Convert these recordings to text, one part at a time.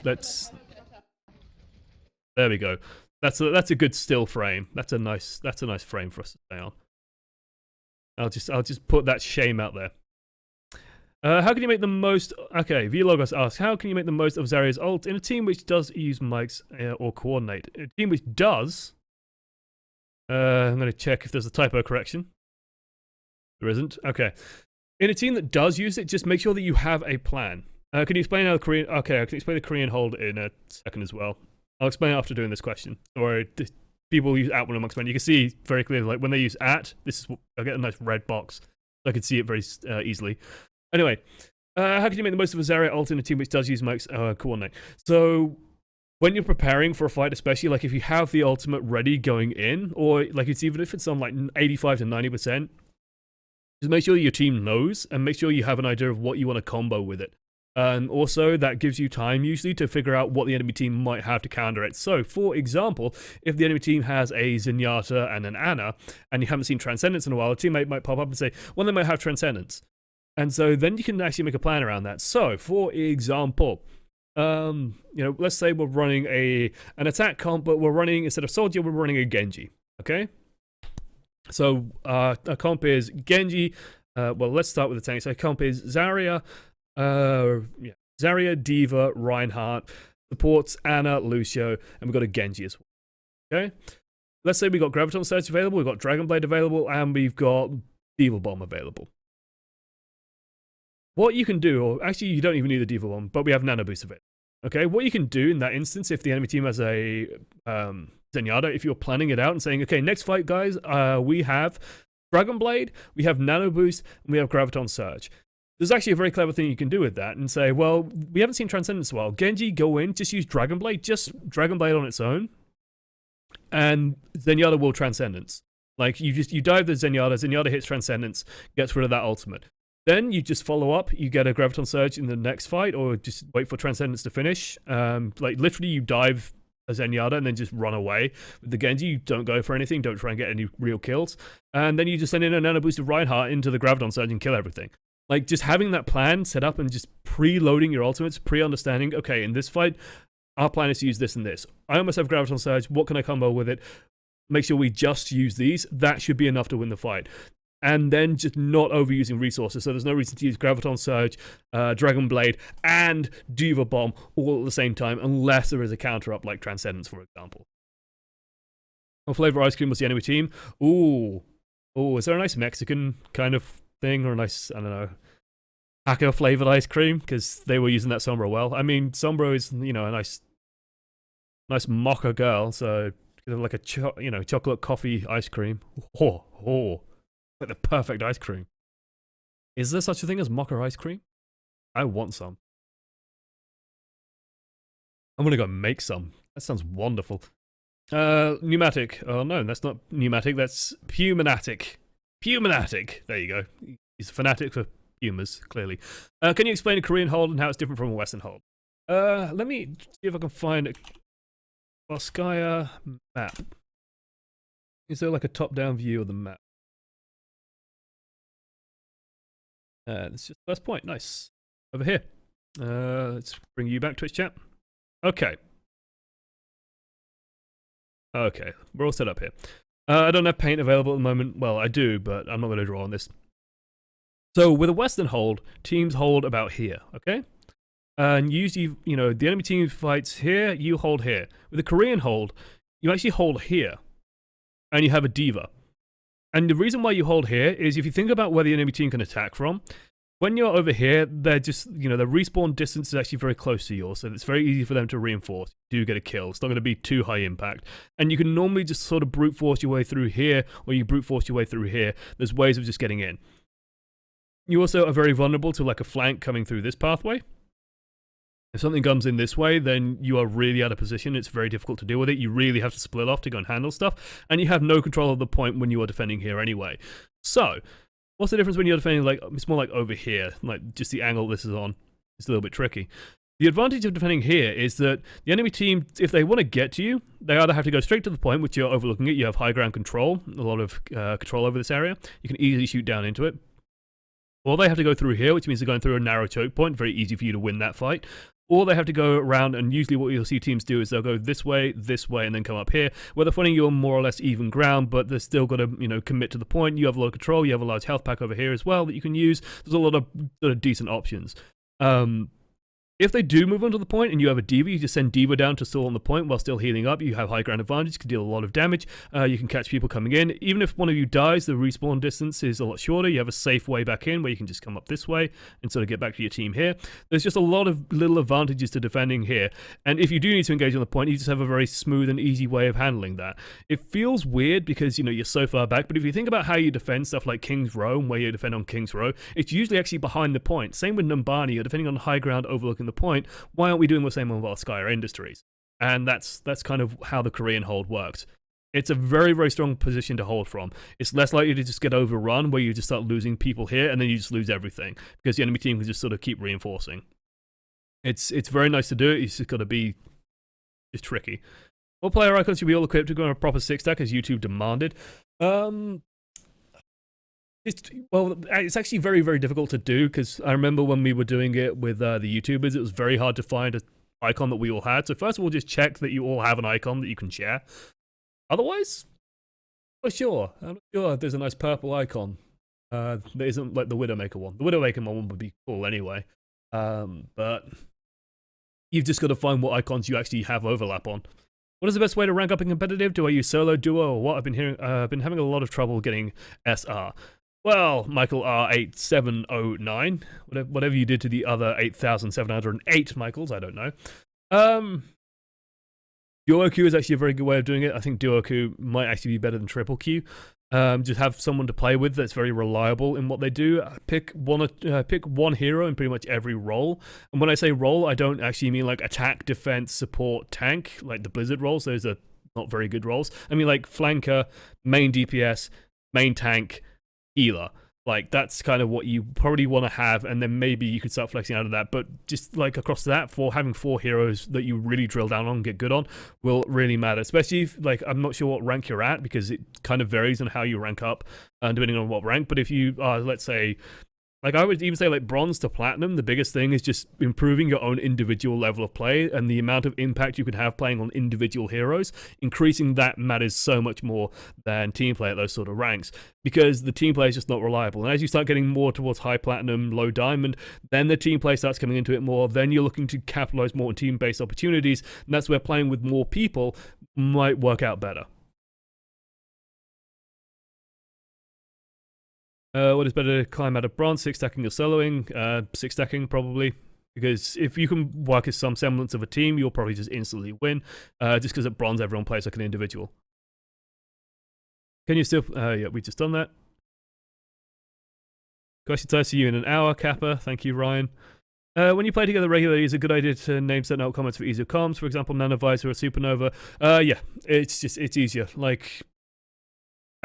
let's. There we go. That's a good still frame. That's a nice frame for us to stay on. I'll just put that shame out there. How can you make the most? Okay, Vlogos asks, how can you make the most of Zarya's ult in a team which does use mics or coordinate? A team which does. I'm going to check if there's a typo correction. There isn't. Okay. In a team that does use it, just make sure that you have a plan. Can you explain how the Korean? Okay, I can explain the Korean hold in a second as well. I'll explain it after doing this question. Or people use @OneAmongstMany. You can see very clearly, like when they use this is I get a nice red box. I can see it very easily. Anyway, how can you make the most of a Zarya ult in a team which does use mics coordinate? So when you're preparing for a fight, especially like if you have the ultimate ready going in, or like even if it's on like 85 to 90%, just make sure your team knows and make sure you have an idea of what you want to combo with it. And also, that gives you time usually to figure out what the enemy team might have to counter it. So, for example, if the enemy team has a Zenyatta and an Ana, and you haven't seen Transcendence in a while, a teammate might pop up and say, well, they might have Transcendence. And so then you can actually make a plan around that. So, for example, let's say we're running an attack comp, but we're running, instead of Soldier, we're running a Genji. Okay? So, our comp is Genji. Well, let's start with the tank. So, comp is Zarya. Zarya, Diva, Reinhardt, supports Ana, Lucio, and we've got a Genji as well. Okay? Let's say we've got Graviton Surge available, we've got Dragon Blade available, and we've got Diva Bomb available. What you can do, or actually you don't even need the Diva Bomb, but we have Nano Boost available. Okay, what you can do in that instance, if the enemy team has a Zenyatta, if you're planning it out and saying, okay, next fight, guys, we have Dragon Blade, we have Nano Boost, and we have Graviton Surge. There's actually a very clever thing you can do with that and say, well, we haven't seen Transcendence in a while. Genji, go in, just use Dragon Blade, just Dragon Blade on its own, and Zenyatta will Transcendence. Like, you dive the Zenyatta hits Transcendence, gets rid of that ultimate. Then you just follow up, you get a Graviton Surge in the next fight, or just wait for Transcendence to finish. Like, literally, you dive a Zenyatta and then just run away. With the Genji, you don't go for anything, don't try and get any real kills. And then you just send in a Nano Boost of Reinhardt into the Graviton Surge and kill everything. Like, just having that plan set up and just pre-loading your ultimates, pre-understanding, okay, in this fight, our plan is to use this and this. I almost have Graviton Surge, what can I combo with it? Make sure we just use these. That should be enough to win the fight. And then just not overusing resources. So there's no reason to use Graviton Surge, Dragon Blade, and Diva Bomb all at the same time, unless there is a counter-up like Transcendence, for example. What flavor ice cream was the enemy team? Ooh, is there a nice Mexican kind of thing, or a nice, I don't know, hacker flavored ice cream? Because they were using that Sombra well. I mean, Sombra is, a nice mocha girl, so like a chocolate coffee ice cream. Like the perfect ice cream. Is there such a thing as mocha ice cream? I want some. I'm gonna go make some. That sounds wonderful. Pneumatic. Oh no, that's not pneumatic, that's Pumanatic. Pumanatic. There you go. He's a fanatic for pumas, clearly. Can you explain a Korean hold and how it's different from a Western hold? Let me see if I can find a Volskaya map. Is there like a top-down view of the map? This is the first point. Nice. Over here. Let's bring you back, Twitch chat. Okay. Okay, we're all set up here. I don't have paint available at the moment. Well, I do, but I'm not going to draw on this. So with a Western hold, teams hold about here, okay? And usually, the enemy team fights here, you hold here. With a Korean hold, you actually hold here. And you have a Diva. And the reason why you hold here is if you think about where the enemy team can attack from, when you're over here, they're just, their respawn distance is actually very close to yours, so it's very easy for them to reinforce. You do get a kill. It's not going to be too high impact. And you can normally just sort of brute force your way through here, or you brute force your way through here. There's ways of just getting in. You also are very vulnerable to like a flank coming through this pathway. If something comes in this way, then you are really out of position. It's very difficult to deal with it. You really have to split off to go and handle stuff. And you have no control of the point when you are defending here anyway. So, what's the difference when you're defending, like, it's more like over here, like just the angle this is on. It's a little bit tricky. The advantage of defending here is that the enemy team, if they want to get to you, they either have to go straight to the point, which you're overlooking it. You have high ground control, a lot of control over this area. You can easily shoot down into it. Or they have to go through here, which means they're going through a narrow choke point. Very easy for you to win that fight. or they have to go around, and usually what you'll see teams do is they'll go this way, and then come up here, where they're finding you on more or less even ground, but they're still got to, commit to the point. You have a lot of control, you have a large health pack over here as well that you can use. There's a lot of sort of decent options. If they do move on to the point and you have a D.Va, you just send D.Va down to stall on the point while still healing up. You have high ground advantage, you can deal a lot of damage. You can catch people coming in. Even if one of you dies, the respawn distance is a lot shorter. You have a safe way back in where you can just come up this way and sort of get back to your team here. There's just a lot of little advantages to defending here. And if you do need to engage on the point, you just have a very smooth and easy way of handling that. It feels weird because, you're so far back, but if you think about how you defend stuff like King's Row and where you defend on King's Row, it's usually actually behind the point. Same with Numbani, you're defending on high ground overlooking the point. Why aren't we doing the same on Volskaya Industries? And that's kind of how the Korean hold works. It's a very, very strong position to hold from. It's less likely to just get overrun where you just start losing people here and then you just lose everything because the enemy team can just sort of keep reinforcing. It's very nice to do it. It's just got to be just tricky. What player icons should be all equipped to go on a proper 6-stack as YouTube demanded? It's actually very, very difficult to do because I remember when we were doing it with the YouTubers, it was very hard to find an icon that we all had. So first of all, just check that you all have an icon that you can share. Otherwise, I'm not sure if there's a nice purple icon that isn't like the Widowmaker one. The Widowmaker one would be cool anyway. But you've just got to find what icons you actually have overlap on. What is the best way to rank up in competitive? Do I use solo, duo, or what? I've been having a lot of trouble getting SR. Well, Michael R8709, whatever you did to the other 8,708 Michaels, I don't know. Duo queue is actually a very good way of doing it. I think duo queue might actually be better than triple queue. Just have someone to play with that's very reliable in what they do. Pick one hero in pretty much every role. And when I say role, I don't actually mean like attack, defense, support, tank, like the Blizzard roles. Those are not very good roles. I mean like flanker, main DPS, main tank, healer. Like that's kind of what you probably want to have, and then maybe you could start flexing out of that. But just like across that, for having 4 heroes that you really drill down on, get good on, will really matter. Especially if, like, I'm not sure what rank you're at because it kind of varies on how you rank up, depending on what rank. But if you are, let's say, like I would even say like bronze to platinum, the biggest thing is just improving your own individual level of play and the amount of impact you can have playing on individual heroes. Increasing that matters so much more than team play at those sort of ranks because the team play is just not reliable. And as you start getting more towards high platinum, low diamond, then the team play starts coming into it more. Then you're looking to capitalize more on team-based opportunities, and that's where playing with more people might work out better. What is better to climb out of bronze, 6-stacking or soloing? 6-stacking probably, because if you can work as some semblance of a team, you'll probably just instantly win, just because at bronze everyone plays like an individual. Can you still... yeah, we just done that. Question to you in an hour, Kappa. Thank you, Ryan. When you play together regularly, is it a good idea to name certain outcomes for easier comms? For example, Nanovisor or Supernova? Yeah, it's easier. Like...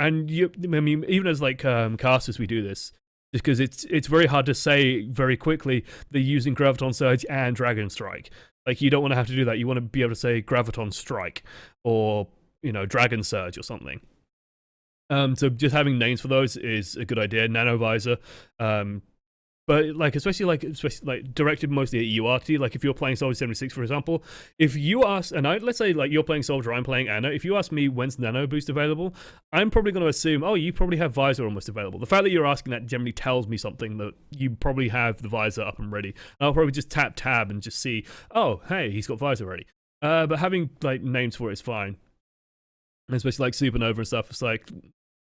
And I mean, even as like casters, we do this just because it's very hard to say very quickly they're using Graviton Surge and Dragon Strike. Like you don't want to have to do that. You want to be able to say Graviton Strike or Dragon Surge or something. So just having names for those is a good idea. Nanovisor. But like especially like directed mostly at URT, like if you're playing Soldier 76, for example, if you ask, and let's say like you're playing Soldier, I'm playing Anna, if you ask me when's Nano Boost available, I'm probably going to assume, oh, you probably have Visor almost available. The fact that you're asking that generally tells me something that you probably have the Visor up and ready. And I'll probably just tap tab and just see, oh, hey, he's got Visor ready. But having like names for it is fine. And especially like Supernova and stuff, it's like,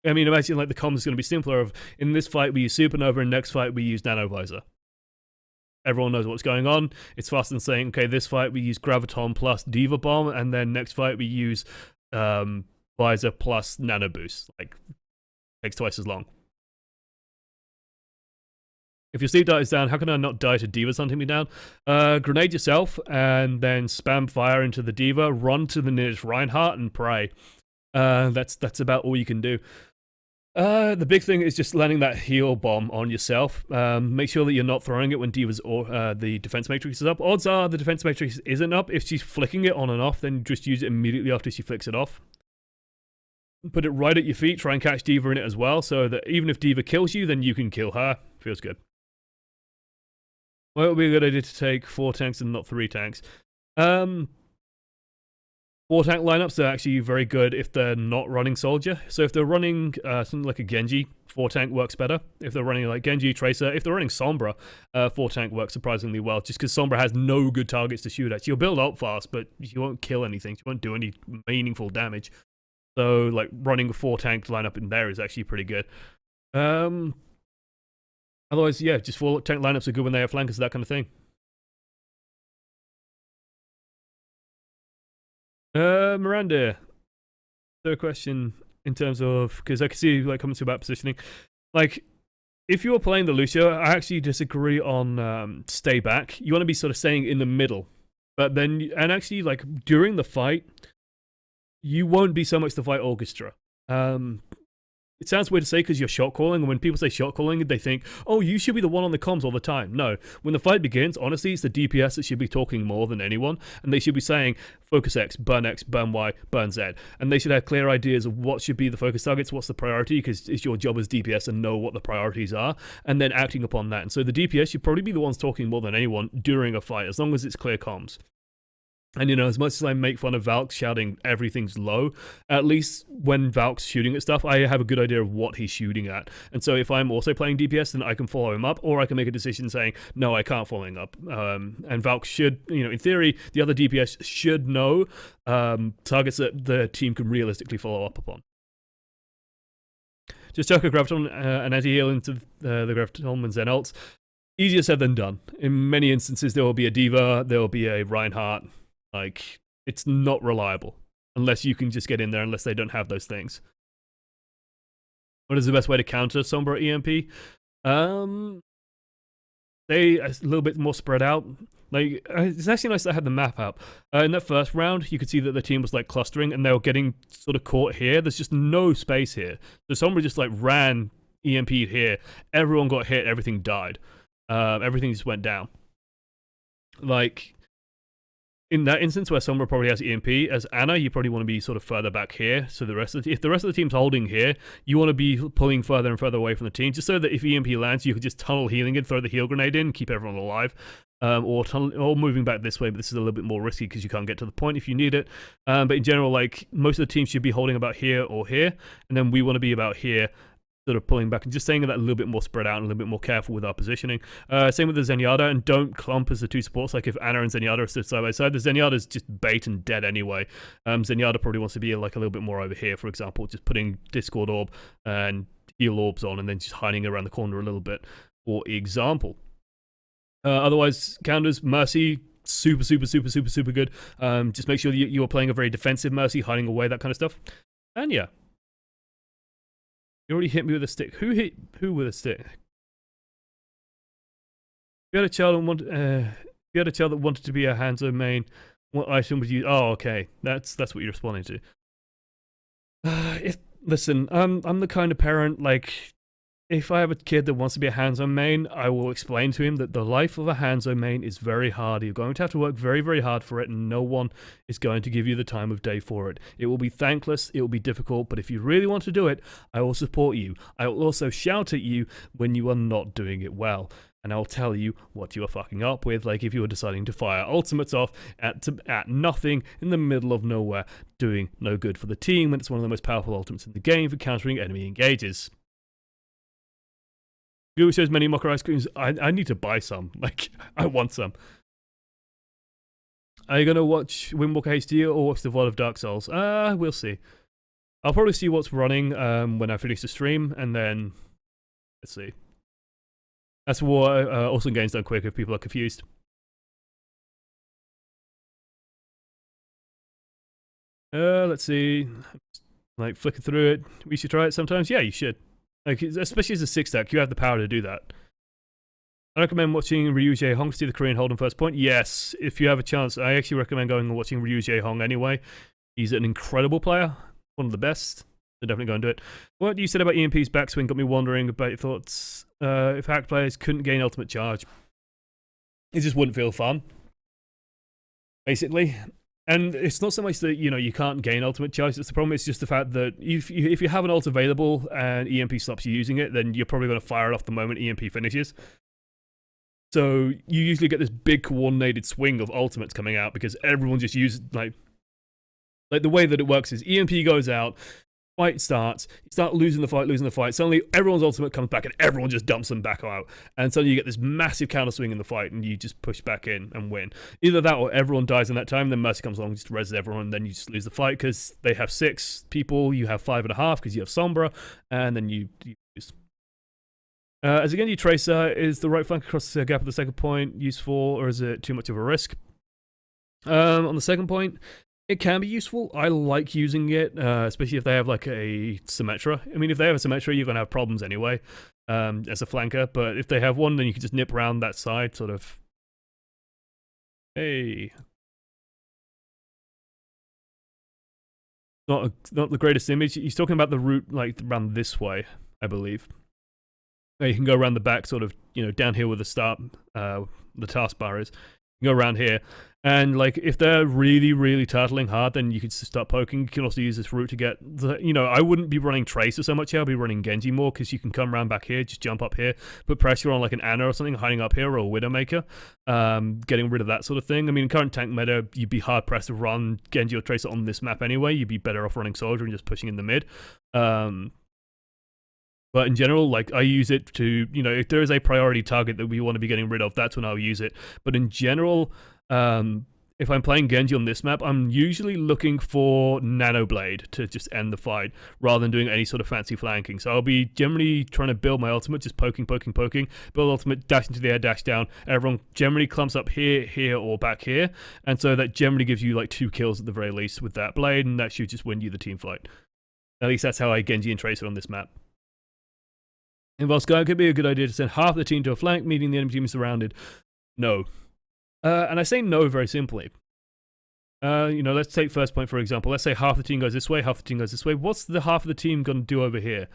I mean, imagine like the comms is going to be simpler of, in this fight we use Supernova, and next fight we use Nanovisor. Everyone knows what's going on. It's faster than saying, okay, this fight we use Graviton plus D.Va Bomb, and then next fight we use Visor plus Nano Boost. Like, takes twice as long. If your sleep dies down, how can I not die to D.Vas hunting me down? Grenade yourself, and then spam fire into the D.Va, run to the nearest Reinhardt, and pray. That's about all you can do. The big thing is just landing that heal bomb on yourself. Make sure that you're not throwing it when D.Va's or the defense matrix is up. Odds are the defense matrix isn't up. If she's flicking it on and off, then just use it immediately after she flicks it off. Put it right at your feet. Try and catch D.Va in it as well, so that even if D.Va kills you, then you can kill her. Feels good. Well, it would be a good idea to take 4 tanks and not 3 tanks. 4-tank lineups are actually very good if they're not running Soldier. So if they're running something like a Genji, 4-tank works better. If they're running like Genji, Tracer, if they're running Sombra, 4-tank works surprisingly well, just because Sombra has no good targets to shoot at. You'll build up fast, but you won't kill anything. You won't do any meaningful damage. So like running a 4-tank lineup in there is actually pretty good. Otherwise, yeah, just 4-tank lineups are good when they have flankers, that kind of thing. Miranda, third question in terms of, because I can see like comments about positioning. Like, if you're playing the Lucio, I actually disagree on stay back. You want to be sort of staying in the middle, but then, and actually like during the fight, you won't be so much the fight orchestra. It sounds weird to say because you're shot calling, and when people say shot calling, they think, oh, you should be the one on the comms all the time. No, when the fight begins, honestly, it's the DPS that should be talking more than anyone, and they should be saying, focus X, burn Y, burn Z, and they should have clear ideas of what should be the focus targets, what's the priority, because it's your job as DPS and know what the priorities are, and then acting upon that. And so the DPS should probably be the ones talking more than anyone during a fight, as long as it's clear comms. And, you know, as much as I make fun of Valk shouting everything's low, at least when Valk's shooting at stuff, I have a good idea of what he's shooting at. And so if I'm also playing DPS, then I can follow him up, or I can make a decision saying, no, I can't follow him up. And Valk should, you know, in theory, the other DPS should know targets that the team can realistically follow up upon. Just chuck a Graviton and anti-heal into the Graviton and Zen ults. Easier said than done. In many instances, there will be a D.Va, there will be a Reinhardt. Like, it's not reliable unless you can just get in there, unless they don't have those things. What is the best way to counter Sombra EMP? They a little bit more spread out. Like, it's actually nice that I had the map up. In that first round, you could see that the team was like clustering and they were getting sort of caught here. There's just no space here. So Sombra just like ran EMP'd here. Everyone got hit, everything died. Everything just went down. Like, in that instance where Sombra probably has EMP, as Ana, you probably want to be sort of further back here. So the rest of if the rest of the team's holding here, you want to be pulling further and further away from the team, just so that if EMP lands, you could just tunnel healing it, throw the heal grenade in, keep everyone alive. Or moving back this way, but this is a little bit more risky because you can't get to the point if you need it. But in general, like, most of the teams should be holding about here or here, and then we want to be about here, sort of pulling back and just staying that a little bit more spread out and a little bit more careful with our positioning. Same with the Zenyatta, and don't clump as the two supports. Like if Ana and Zenyatta are stood side by side, the Zenyatta's just bait and dead anyway. Zenyatta probably wants to be like a little bit more over here, for example, just putting Discord Orb and Heal Orbs on and then just hiding around the corner a little bit, for example. Otherwise, counters, Mercy, super good. Just make sure that you are playing a very defensive Mercy, hiding away, that kind of stuff. And yeah. You already hit me with a stick. Who hit who with a stick? If you had a child that wanted to be a hands-on main, what item would you? Oh, okay. That's what you're responding to. Listen, I'm the kind of parent, like, if I have a kid that wants to be a hands-on main, I will explain to him that the life of a hands-on main is very hard. You're going to have to work very, very hard for it, and no one is going to give you the time of day for it. It will be thankless, it will be difficult, but if you really want to do it, I will support you. I will also shout at you when you are not doing it well. And I'll tell you what you are fucking up with, like if you were deciding to fire ultimates off at nothing in the middle of nowhere, doing no good for the team when it's one of the most powerful ultimates in the game for countering enemy engages. Google shows many mocker ice creams. I need to buy some. Like, I want some. Are you going to watch Windwalker HD or watch the VOD of Dark Souls? We'll see. I'll probably see what's running when I finish the stream, and then let's see. That's what Awesome Games done quick if people are confused. Let's see. Like, flicking through it. We should try it sometimes? Yeah, you should. Like, especially as a 6-stack, you have the power to do that. I recommend watching Ryu Jae-hong to see the Korean hold on first point. Yes, if you have a chance, I actually recommend going and watching Ryu Jae-hong anyway. He's an incredible player, one of the best. So definitely go and do it. What you said about EMP's backswing got me wondering about your thoughts. If hacked players couldn't gain ultimate charge, it just wouldn't feel fun, basically. And it's not so much that, you know, you can't gain ultimate charge. It's the problem. It's just the fact that if you have an ult available and EMP stops you using it, then you're probably going to fire it off the moment EMP finishes. So you usually get this big coordinated swing of ultimates coming out because everyone just uses like the way that it works is EMP goes out, fight starts, you start losing the fight, suddenly everyone's ultimate comes back and everyone just dumps them back out. And suddenly you get this massive counter swing in the fight and you just push back in and win. Either that or everyone dies in that time, then Mercy comes along, just reses everyone, and then you just lose the fight because they have 6 people, you have 5.5 because you have Sombra, and then you lose. As a Genji Tracer, is the right flank across the gap at the second point useful, or is it too much of a risk? On the second point, it can be useful. I like using it, especially if they have like a Symmetra. I mean, if they have a Symmetra, you're going to have problems anyway as a flanker, but if they have one, then you can just nip around that side, sort of. Hey. Not the greatest image. He's talking about the route like around this way, I believe. You can go around the back, sort of, down here where the start, the taskbar is. You can go around here, and like if they're really, really turtling hard, then you can start poking. You can also use this route to get I wouldn't be running Tracer so much here. I'll be running Genji more because you can come around back here, just jump up here, put pressure on like an Ana or something hiding up here, or a Widowmaker, getting rid of that sort of thing. I mean, in current tank meta, you'd be hard pressed to run Genji or Tracer on this map anyway. You'd be better off running Soldier and just pushing in the mid. But in general, like I use it to, if there is a priority target that we want to be getting rid of, that's when I'll use it. But in general, if I'm playing Genji on this map, I'm usually looking for Nano Blade to just end the fight rather than doing any sort of fancy flanking. So I'll be generally trying to build my ultimate, just poking, build ultimate, dash into the air, dash down. Everyone generally clumps up here, or back here. And so that generally gives you like 2 kills at the very least with that blade, and that should just win you the team fight. At least that's how I Genji and Tracer on this map. In Volskaya, it could be a good idea to send half the team to a flank, meaning the enemy team is surrounded. No. And I say no very simply. Let's take first point, for example. Let's say half the team goes this way, half the team goes this way. What's the half of the team going to do over here?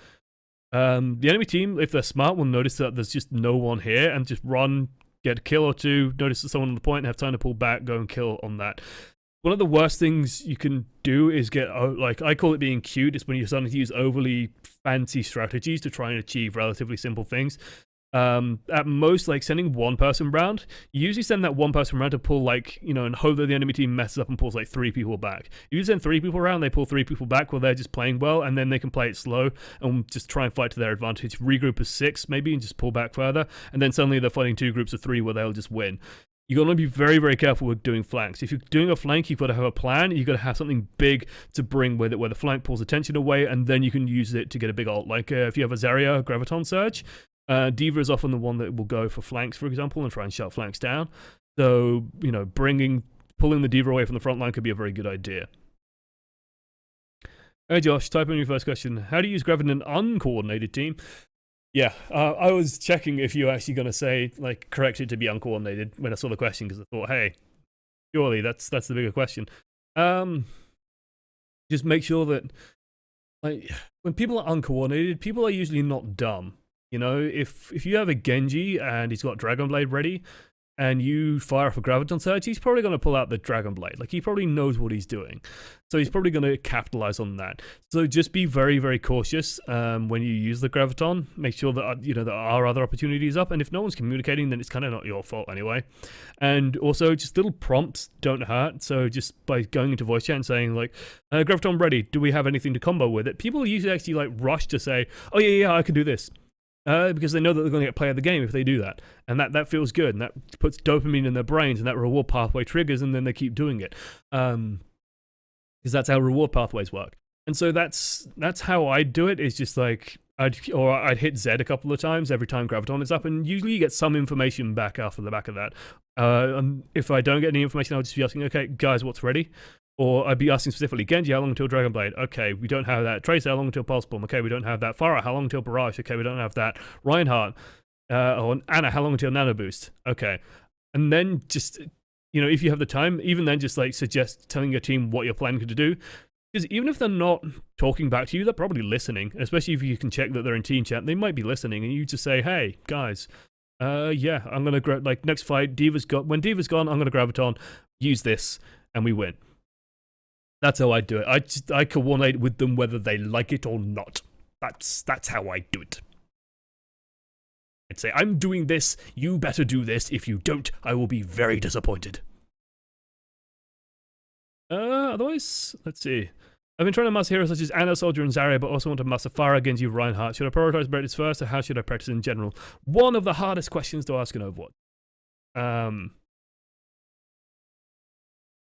The enemy team, if they're smart, will notice that there's just no one here and just run, get a kill or two, notice that someone on the point, and have time to pull back, go and kill on that. One of the worst things you can do is get, I call it being cute. It's when you're starting to use overly fancy strategies to try and achieve relatively simple things. At most, like sending one person round, you usually send that one person round to pull and hope that the enemy team messes up and pulls like 3 people back. If you send 3 people around, they pull 3 people back while they're just playing well, and then they can play it slow and just try and fight to their advantage. Regroup as 6 maybe and just pull back further, and then suddenly they're fighting 2 groups of 3 where they'll just win. You're going to be very, very careful with doing flanks. If you're doing a flank, you've got to have a plan. You've got to have something big to bring with it, where the flank pulls attention away, and then you can use it to get a big ult. Like if you have a Zarya Graviton Surge, D.Va is often the one that will go for flanks, for example, and try and shut flanks down. So, pulling the D.Va away from the front line could be a very good idea. Hey Josh, type in your first question. How do you use Grav in an uncoordinated team? Yeah, I was checking if you were actually going to say, correct it to be uncoordinated when I saw the question, because I thought, hey, surely that's the bigger question. Just make sure that, when people are uncoordinated, people are usually not dumb. If you have a Genji and he's got Dragon Blade ready, and you fire off a Graviton Surge, he's probably going to pull out the Dragon Blade. He probably knows what he's doing. So he's probably going to capitalize on that. So just be very, very cautious when you use the Graviton. Make sure that, there are other opportunities up. And if no one's communicating, then it's kind of not your fault anyway. And also, just little prompts don't hurt. So just by going into voice chat and saying, Graviton ready, do we have anything to combo with it? People usually actually, rush to say, oh, yeah, I can do this. Because they know that they're going to get player of the game if they do that. And that feels good. And that puts dopamine in their brains, and that reward pathway triggers, and then they keep doing it. Because that's how reward pathways work. And so that's how I do it, is just I'd hit Z a couple of times every time Graviton is up, and usually you get some information back after the back of that. And if I don't get any information, I'll just be asking, okay, guys, what's ready? Or I'd be asking specifically, Genji, how long until Dragon Blade? Okay, we don't have that. Tracer, how long until Pulse Bomb? Okay, we don't have that. Farah, how long until Barrage? Okay, we don't have that. Reinhardt, or Ana, how long until Nano Boost? Okay. And then just, if you have the time, even then just suggest telling your team what you're planning to do. Because even if they're not talking back to you, they're probably listening. Especially if you can check that they're in team chat, they might be listening. And you just say, hey, guys, yeah, I'm going to, next fight, when D.Va's gone, I'm going to Graviton, use this, and we win. That's how I do it. I coordinate with them whether they like it or not. That's how I do it. I'd say, I'm doing this, you better do this. If you don't, I will be very disappointed. Otherwise, let's see. I've been trying to master heroes such as Anna, Soldier, and Zarya, but also want to master Pharah, Genji, Reinhardt. Should I prioritize Breakers first, or how should I practice in general? One of the hardest questions to ask in Overwatch.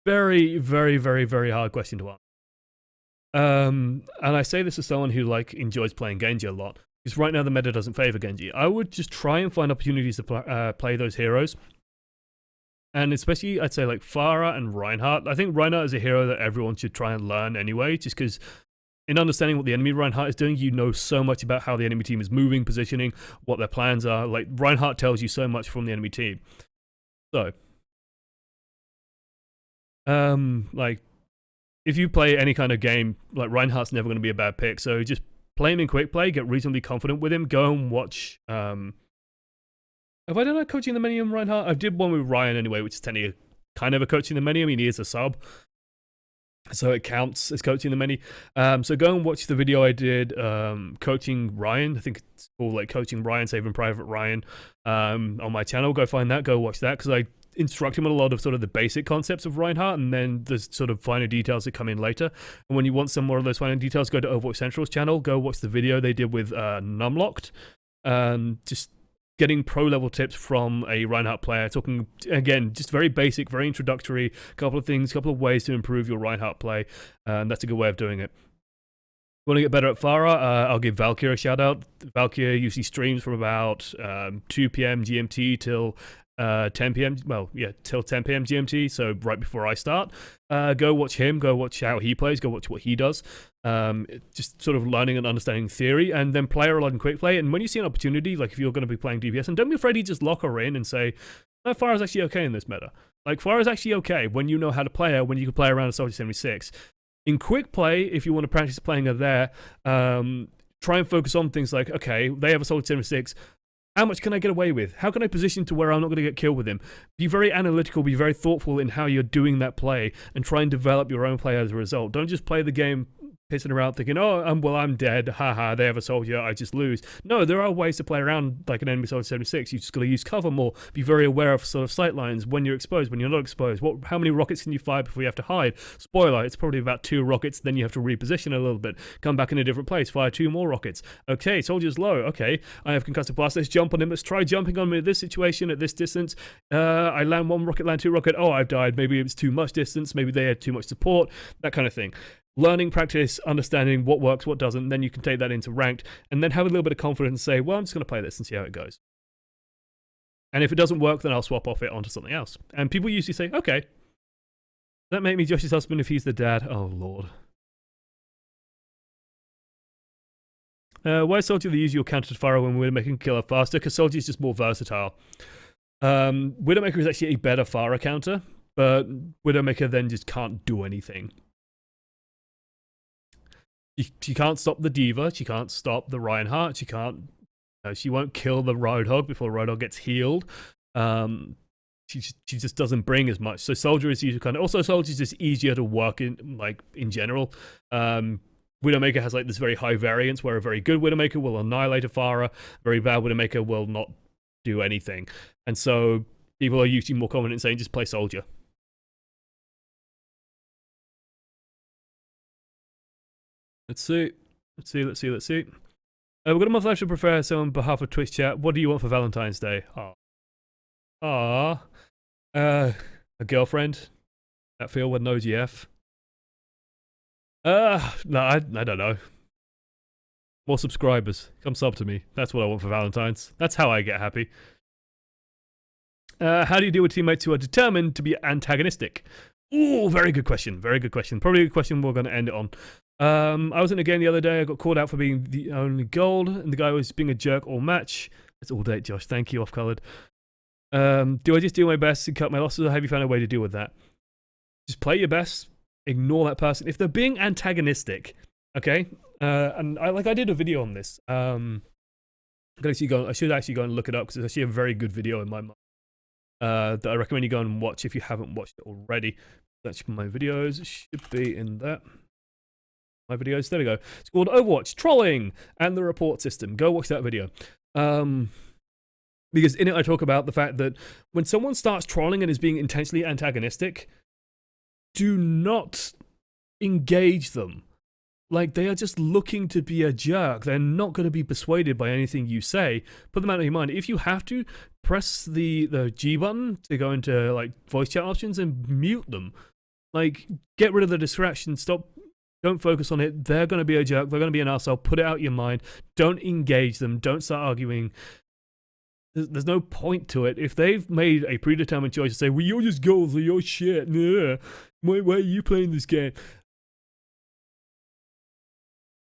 Very, very, very, very hard question to ask. And I say this as someone who enjoys playing Genji a lot, because right now the meta doesn't favor Genji. I would just try and find opportunities to play those heroes. And especially, I'd say, Pharah and Reinhardt. I think Reinhardt is a hero that everyone should try and learn anyway, just because in understanding what the enemy Reinhardt is doing, you know so much about how the enemy team is moving, positioning, what their plans are. Reinhardt tells you so much from the enemy team. So, if you play any kind of game, Reinhardt's never going to be a bad pick. So just play him in quick play, get reasonably confident with him, go and watch... Have I done a coaching the many on Reinhardt? I did one with Ryan anyway, which is technically kind of a coaching the many. I mean, he is a sub, so it counts as coaching the many. So go and watch the video I did coaching Ryan. I think it's called coaching Ryan, Saving Private Ryan on my channel. Go find that. Go watch that, because I instruct him on a lot of sort of the basic concepts of Reinhardt, and then there's sort of finer details that come in later. And when you want some more of those finer details, go to Overwatch Central's channel. Go watch the video they did with Numlocked. Just getting pro-level tips from a Reinhardt player, talking, again, just very basic, very introductory, couple of things, couple of ways to improve your Reinhardt play, and that's a good way of doing it. Want to get better at Pharah? I'll give Valkyrie a shout-out. Valkyrie usually streams from about 2 p.m. GMT till 10 p.m. Well, yeah, till 10 p.m. GMT, so right before I start. Go watch him, go watch how he plays, go watch what he does. Just sort of learning and understanding theory, and then play her a lot in quick play. And when you see an opportunity, if you're going to be playing DPS, and don't be afraid to just lock her in and say, no, Pharah's actually okay in this meta. Pharah's actually okay when you know how to play her, when you can play around a Soldier 76. In quick play, if you want to practice playing her there, try and focus on things like, okay, they have a Soldier 76. How much can I get away with? How can I position to where I'm not going to get killed with him? Be very analytical, be very thoughtful in how you're doing that play, and try and develop your own play as a result. Don't just play the game pissing around thinking, oh, I'm dead, haha, they have a soldier, I just lose. No, there are ways to play around like an enemy soldier 76. You just got to use cover more, be very aware of sort of sight lines, when you're exposed, when you're not exposed, how many rockets can you fire before you have to hide. Spoiler, it's probably about 2 rockets, then you have to reposition a little bit, come back in a different place, fire 2 more rockets. Okay, soldier's low, okay, I have concussive blast, let's jump on him, let's try jumping on him at this situation, at this distance. I land 1 rocket, land 2 rocket, oh, I've died, maybe it was too much distance, maybe they had too much support, that kind of thing. Learning, practice, understanding what works, what doesn't, then you can take that into ranked, and then have a little bit of confidence and say, well, I'm just going to play this and see how it goes. And if it doesn't work, then I'll swap off it onto something else. And people usually say, okay, does that make me Josh's husband if he's the dad? Oh, Lord. Why is Soldier the usual counter to Pharah when Widowmaker can kill her faster? Because Soldier is just more versatile. Widowmaker is actually a better Pharah counter, but Widowmaker then just can't do anything. She can't stop the D.Va, she can't stop the Reinhardt, she can't... she won't kill the Roadhog before Roadhog gets healed. She just doesn't bring as much. So Soldier is usually kind of... Also, Soldier is just easier to work in, like, in general. Widowmaker has, like, this very high variance, where a very good Widowmaker will annihilate a Pharah, a very bad Widowmaker will not do anything. And so people are usually more confident in saying, just play Soldier. Let's see. We've got a month left to prepare, so on behalf of Twitch chat, what do you want for Valentine's Day? A girlfriend. That feel with no GF. No, I don't know. More subscribers. Come sub to me. That's what I want for Valentine's. That's how I get happy. How do you deal with teammates who are determined to be antagonistic? Ooh, very good question. Very good question. Probably a good question we're going to end it on. I was in a game the other day. I got called out for being the only gold, and the guy was being a jerk all match. It's all date, Josh. Thank you, off-colored. Do I just do my best and cut my losses, or have you found a way to deal with that? Just play your best. Ignore that person. If they're being antagonistic, okay? And I did a video on this. I should actually go and look it up, because it's actually a very good video in my mind. That I recommend you go and watch if you haven't watched it already. That's my videos. It should be in that. My videos. There we go. It's called Overwatch Trolling and the Report System. Go watch that video. Because in it, I talk about the fact that when someone starts trolling and is being intentionally antagonistic, do not engage them. Like, they are just looking to be a jerk. They're not going to be persuaded by anything you say. Put them out of your mind. If you have to, press the G button to go into, like, voice chat options and mute them. Like, get rid of the distraction. Don't focus on it. They're going to be a jerk. They're going to be an arsehole. Put it out of your mind. Don't engage them. Don't start arguing. There's no point to it. If they've made a predetermined choice to say, well, you're just goals or you're shit. Nah. Why are you playing this game?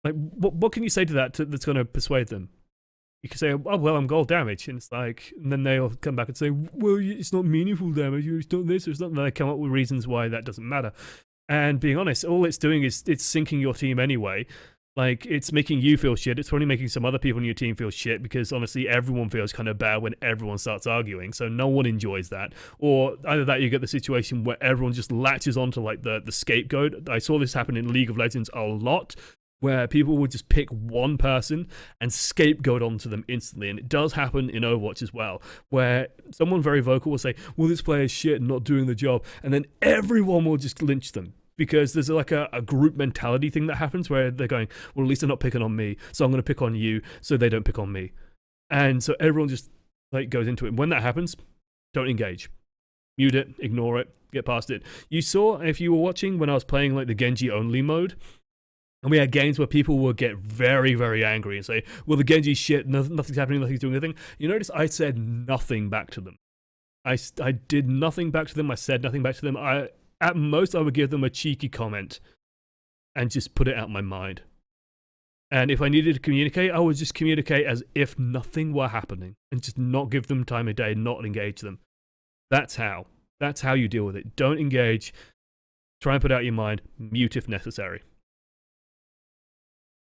Like, what can you say to that that's going to persuade them? You can say, oh, well, I'm gold damage. And it's like, and then they'll come back and say, well, it's not meaningful damage. It's not this or it's not that. They come up with reasons why that doesn't matter. And being honest, all it's doing is it's sinking your team anyway. Like, it's making you feel shit. It's probably making some other people in your team feel shit because, honestly, everyone feels kind of bad when everyone starts arguing. So no one enjoys that. Or either that, you get the situation where everyone just latches onto, like, the scapegoat. I saw this happen in League of Legends a lot, where people would just pick one person and scapegoat onto them instantly. And it does happen in Overwatch as well, where someone very vocal will say, well, this player's shit and not doing the job. And then everyone will just lynch them. Because there's like a group mentality thing that happens where they're going, well, at least they're not picking on me, so I'm going to pick on you so they don't pick on me. And so everyone just like goes into it. And when that happens, don't engage. Mute it, ignore it, get past it. You saw, if you were watching, when I was playing like the Genji only mode, and we had games where people would get very, very angry and say, well, the Genji's shit, nothing's happening, nothing's doing anything. You notice I said nothing back to them. I did nothing back to them. I said nothing back to them. At most, I would give them a cheeky comment and just put it out of my mind. And if I needed to communicate, I would just communicate as if nothing were happening and just not give them time of day, not engage them. That's how you deal with it. Don't engage. Try and put it out of your mind. Mute if necessary.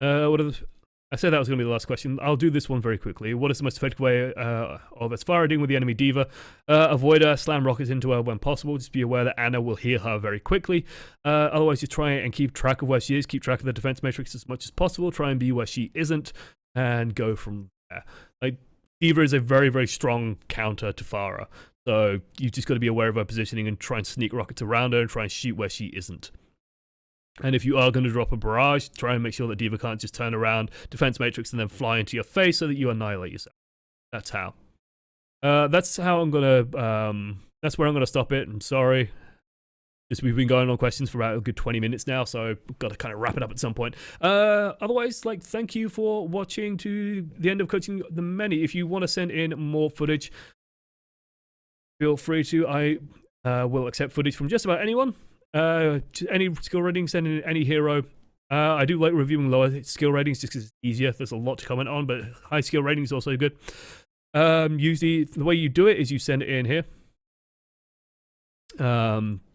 I said that was going to be the last question. I'll do this one very quickly. What is the most effective way of aspirating with the enemy diva? Avoid her, slam rockets into her when possible. Just be aware that Anna will heal her very quickly. Otherwise, just try and keep track of where she is. Keep track of the defense matrix as much as possible. Try and be where she isn't, and go from there. Like, diva is a very, very strong counter to Pharah. So you've just got to be aware of her positioning and try and sneak rockets around her and try and shoot where she isn't. And if you are going to drop a barrage, try and make sure that diva can't just turn around, defense matrix, and then fly into your face so that you annihilate yourself. That's how. That's how I'm going to... that's where I'm going to stop it. I'm sorry. We've been going on questions for about a good 20 minutes now, so I've got to kind of wrap it up at some point. Otherwise, like, thank you for watching to the end of Coaching the Many. If you want to send in more footage, feel free to. I will accept footage from just about anyone. Any skill rating, send in any hero. I do like reviewing lower skill ratings just because it's easier. There's a lot to comment on, but high skill rating is also good. Usually, the way you do it is you send it in here.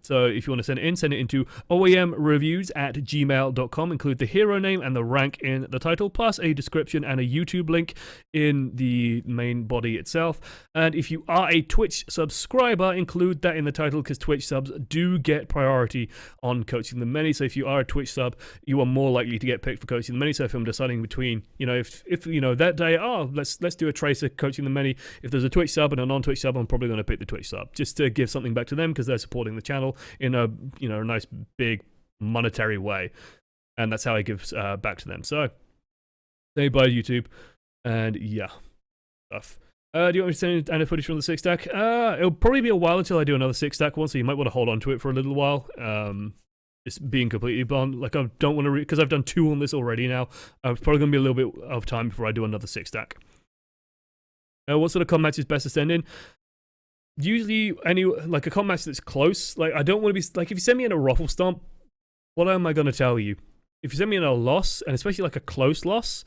So if you want to send it into oamreviews@gmail.com. Include the hero name and the rank in the title, plus a description and a YouTube link in the main body itself. And if you are a Twitch subscriber, include that in the title, because Twitch subs do get priority on Coaching the Many. So if you are a Twitch sub, you are more likely to get picked for Coaching the Many. So if I'm deciding between, if you know, that day, let's do a Tracer Coaching the Many. If there's a Twitch sub and a non-Twitch sub, I'm probably going to pick the Twitch sub, just to give something back to them, because they're supporting the channel in a a nice big monetary way, and that's how I give back to them. So they buy YouTube, and yeah, stuff. Do you want me to send any footage from the 6-stack? It'll probably be a while until I do another 6-stack one, so you might want to hold on to it for a little while. Just being completely blunt, like, I don't want to because I've done 2 on this already now. It's probably going to be a little bit of time before I do another 6-stack. What sort of comp match is best to send in? Usually, a comp match that's close. Like, I don't want to be like, if you send me in a ruffle stomp, what am I going to tell you? If you send me in a loss, and especially like a close loss,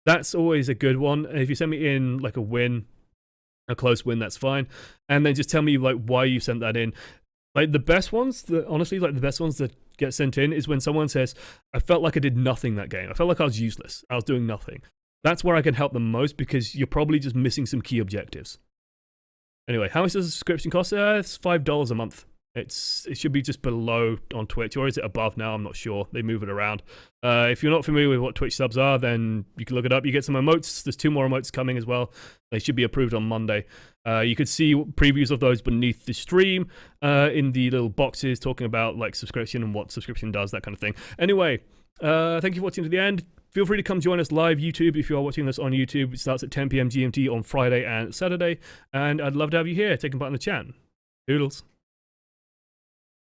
that's always a good one. And if you send me in like a win, a close win, that's fine. And then just tell me like why you sent that in. Like, the best ones, honestly, like the best ones that get sent in is when someone says, I felt like I did nothing that game. I felt like I was useless. I was doing nothing. That's where I can help them most, because you're probably just missing some key objectives. Anyway, how much does a subscription cost? It's $5 a month. It should be just below on Twitch, or is it above now? I'm not sure. They move it around. If you're not familiar with what Twitch subs are, then you can look it up. You get some emotes. There's 2 more emotes coming as well. They should be approved on Monday. You could see previews of those beneath the stream in the little boxes talking about like subscription and what subscription does, that kind of thing. Anyway, thank you for watching to the end. Feel free to come join us live YouTube if you are watching this on YouTube. It starts at 10 p.m. GMT on Friday and Saturday. And I'd love to have you here taking part in the chat. Doodles.